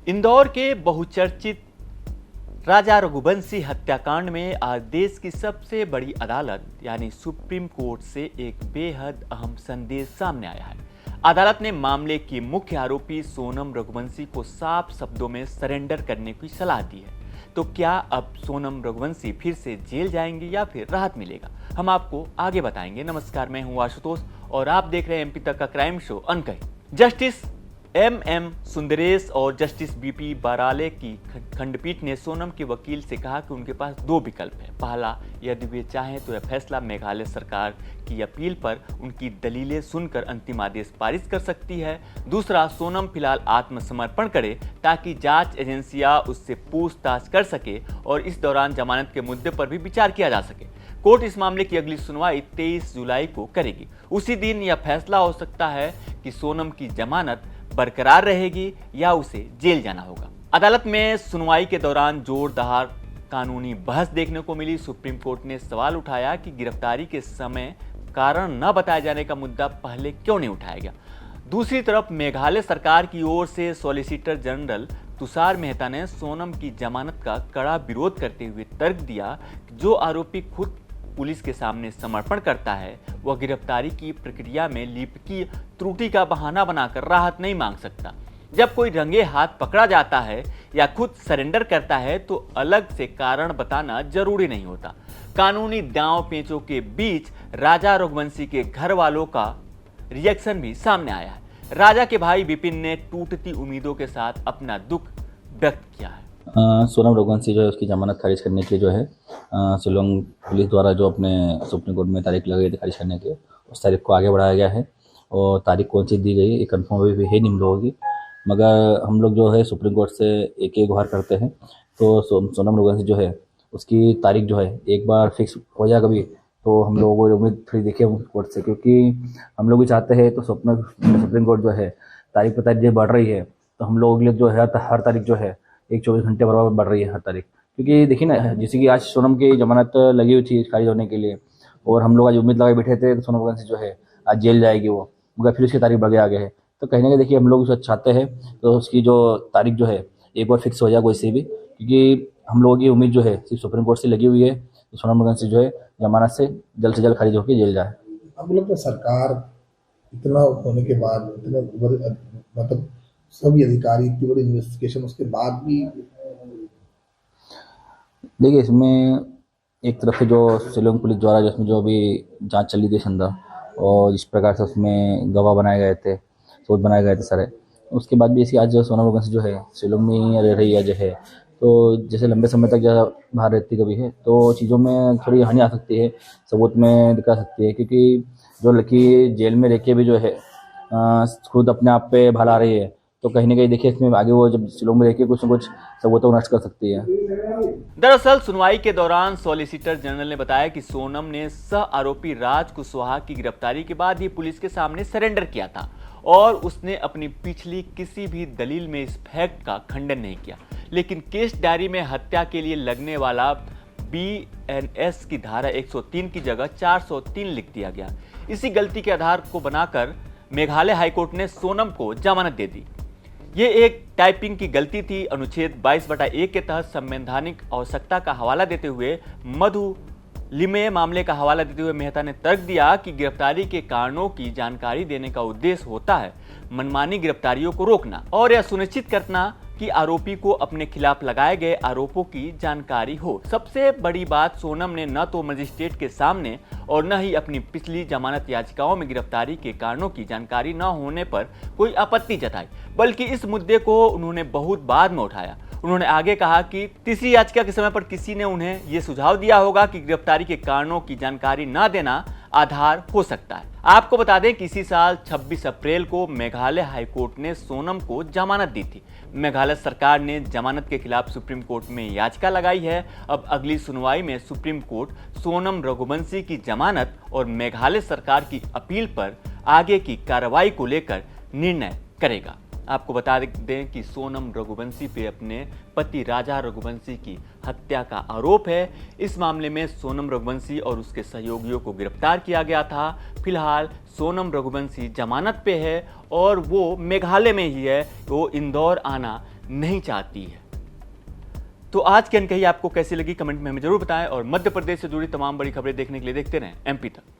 इंदौर के बहुचर्चित राजा रघुवंशी हत्याकांड में आज देश की सबसे बड़ी अदालत यानी सुप्रीम कोर्ट से एक बेहद अहम संदेश सामने आया है। अदालत ने मामले की मुख्य आरोपी सोनम रघुवंशी को साफ शब्दों में सरेंडर करने की सलाह दी है। तो क्या अब सोनम रघुवंशी फिर से जेल जाएंगे या फिर राहत मिलेगा, हम आपको आगे बताएंगे। नमस्कार, मैं हूं आशुतोष और आप देख रहे हैं एमपी तक का crime show Ankahi. Justice M Sundaresh और जस्टिस बीपी बराले की खंडपीठ ने सोनम के वकील से कहा कि उनके पास दो विकल्प हैं। पहला, यदि वे चाहें तो यह फैसला मेघालय सरकार की अपील पर उनकी दलीलें सुनकर अंतिम आदेश पारित कर सकती है। दूसरा, सोनम फिलहाल आत्मसमर्पण करे ताकि जांच एजेंसियां उससे पूछताछ कर सके और इस दौरान जमानत के मुद्दे पर भी विचार किया जा सके। कोर्ट इस मामले की अगली सुनवाई 23 जुलाई को करेगी। उसी दिन यह फैसला हो सकता है कि सोनम की जमानत बरकरार रहेगी या उसे जेल जाना होगा। अदालत में सुनवाई के दौरान जोरदार कानूनी बहस देखने को मिली। सुप्रीम कोर्ट ने सवाल उठाया कि गिरफ्तारी के समय कारण न बताए जाने का मुद्दा पहले क्यों नहीं उठाया गया। दूसरी तरफ मेघालय सरकार की ओर से सॉलिसिटर जनरल तुषार मेहता ने सोनम की जमानत का कड़ा विरोध करते हुए तर्क दिया कि जो आरोपी खुद पुलिस के सामने समर्पण करता है वह गिरफ्तारी की प्रक्रिया में लिपकी त्रुटि का बहाना बनाकर राहत नहीं मांग सकता। जब कोई रंगे हाथ पकड़ा जाता है या खुद सरेंडर करता है तो अलग से कारण बताना जरूरी नहीं होता। कानूनी दांव पेचों के बीच राजा रघुवंशी के घर वालों का रिएक्शन भी सामने आया है। राजा के भाई विपिन ने टूटती उम्मीदों के साथ अपना दुख व्यक्त किया है। सोनम रघुवंशी जो है उसकी जमानत खारिज करने के लिए जो है शिलोंग पुलिस द्वारा जो अपने सुप्रीम कोर्ट में तारीख लगाई थी खारिज करने के, उस तारीख को आगे बढ़ाया गया है। और तारीख कौन सी दी गई ये कन्फर्म अभी है नहीं हम लोगों की, मगर हम लोग जो है सुप्रीम कोर्ट से एक गुहार करते हैं। तो सोनम रघुवंशी जो है उसकी तारीख जो है एक बार फिक्स हो जाए कभी, तो हम लोगों को उम्मीद थोड़ी देखिए कोर्ट से, क्योंकि हम लोग भी चाहते हैं। तो सुप्रीम कोर्ट जो है तारीख पर तारीख बढ़ रही है, तो हम लोगों के लिए जो है हर तारीख जो है एक 24 घंटे बराबर बढ़ रही है हर तारीख। क्योंकि देखिए ना, जैसे कि आज सोनम की जमानत लगी हुई थी खारिज होने के लिए और हम लोग आज उम्मीद लगा बैठे थे तो सोनम रघुवंशी जो है आज जेल जाएगी वो, मगर फिर उसकी तारीख बढ़ के आगे है। तो कहीं ना कहीं देखिए हम लोग उसको चाहते हैं तो उसकी जो तारीख जो है एक बार फिक्स हो जाए कोई से भी, क्योंकि हम लोगों की उम्मीद जो है सिर्फ सुप्रीम कोर्ट से लगी हुई है तो सोनम रघुवंशी जो है जमानत से जल्द खारिज होकर जेल जाए। अब लोग तो सरकार इतना होने के बाद इतने मतलब सभी अधिकारी इतनी बड़ी इन्वेस्टिगेशन उसके बाद भी, देखिए इसमें एक तरफ से जो शिलोंग पुलिस द्वारा जिसमें जो अभी जांच चली थी अंदर और जिस प्रकार से उसमें गवाह बनाए गए थे, सबूत बनाए गए थे सारे, उसके बाद भी ऐसी आज सोनम रघुवंशी जो है शिलोंग में रह रही है जो है, तो जैसे लंबे समय तक जो बाहर रहती कभी है तो चीज़ों में थोड़ी हानि आ सकती है, सबूत में दिखा सकती है। क्योंकि जो लड़की जेल में रह के भी जो है खुद अपने आप पे भला रही है, तो कहीं ना कहीं देखिए इसमें आगे वो जब शिलोंग में रह के कुछ न कुछ सबूतों को नष्ट कर सकती है। दरअसल सुनवाई के दौरान सॉलिसिटर जनरल ने बताया कि सोनम ने सह आरोपी राज कुशवाहा की गिरफ्तारी के बाद ही पुलिस के सामने सरेंडर किया था और उसने अपनी पिछली किसी भी दलील में इस फैक्ट का खंडन नहीं किया। लेकिन केस डायरी में हत्या के लिए लगने वाला BNS की धारा 103 की जगह 403 लिख दिया गया। इसी गलती के आधार को बनाकर मेघालय हाईकोर्ट ने सोनम को जमानत दे दी। ये एक टाइपिंग की गलती थी। अनुच्छेद 22/1 के तहत संवैधानिक आवश्यकता का हवाला देते हुए मधु लिमे मामले का हवाला देते हुए मेहता ने तर्क दिया कि गिरफ्तारी के कारणों की जानकारी देने का उद्देश्य होता है मनमानी गिरफ्तारियों को रोकना और यह सुनिश्चित करना कि आरोपी को अपने खिलाफ लगाए गए आरोपों की जानकारी हो। सबसे बड़ी बात, सोनम ने न तो मजिस्ट्रेट के सामने और न ही अपनी पिछली जमानत याचिकाओं में गिरफ्तारी के कारणों की जानकारी न होने पर कोई आपत्ति जताई, बल्कि इस मुद्दे को उन्होंने बहुत बाद में उठाया। उन्होंने आगे कहा कि तीसरी याचिका के समय पर किसी ने उन्हें यह सुझाव दिया होगा कि गिरफ्तारी के कारणों की जानकारी न देना आधार हो सकता है। आपको बता दें कि इसी साल 26 अप्रैल को मेघालय हाईकोर्ट ने सोनम को जमानत दी थी। मेघालय सरकार ने जमानत के खिलाफ सुप्रीम कोर्ट में याचिका लगाई है। अब अगली सुनवाई में सुप्रीम कोर्ट सोनम रघुवंशी की जमानत और मेघालय सरकार की अपील पर आगे की कार्रवाई को लेकर निर्णय करेगा। आपको बता दें कि सोनम रघुवंशी पे अपने पति राजा रघुवंशी की हत्या का आरोप है। इस मामले में सोनम रघुवंशी और उसके सहयोगियों को गिरफ्तार किया गया था। फिलहाल सोनम रघुवंशी जमानत पे है और वो मेघालय में ही है। वो इंदौर आना नहीं चाहती है। तो आज की अनकही आपको कैसी लगी कमेंट में हमें जरूर बताएं और मध्य प्रदेश से जुड़ी तमाम बड़ी खबरें देखने के लिए देखते रहें MP तक।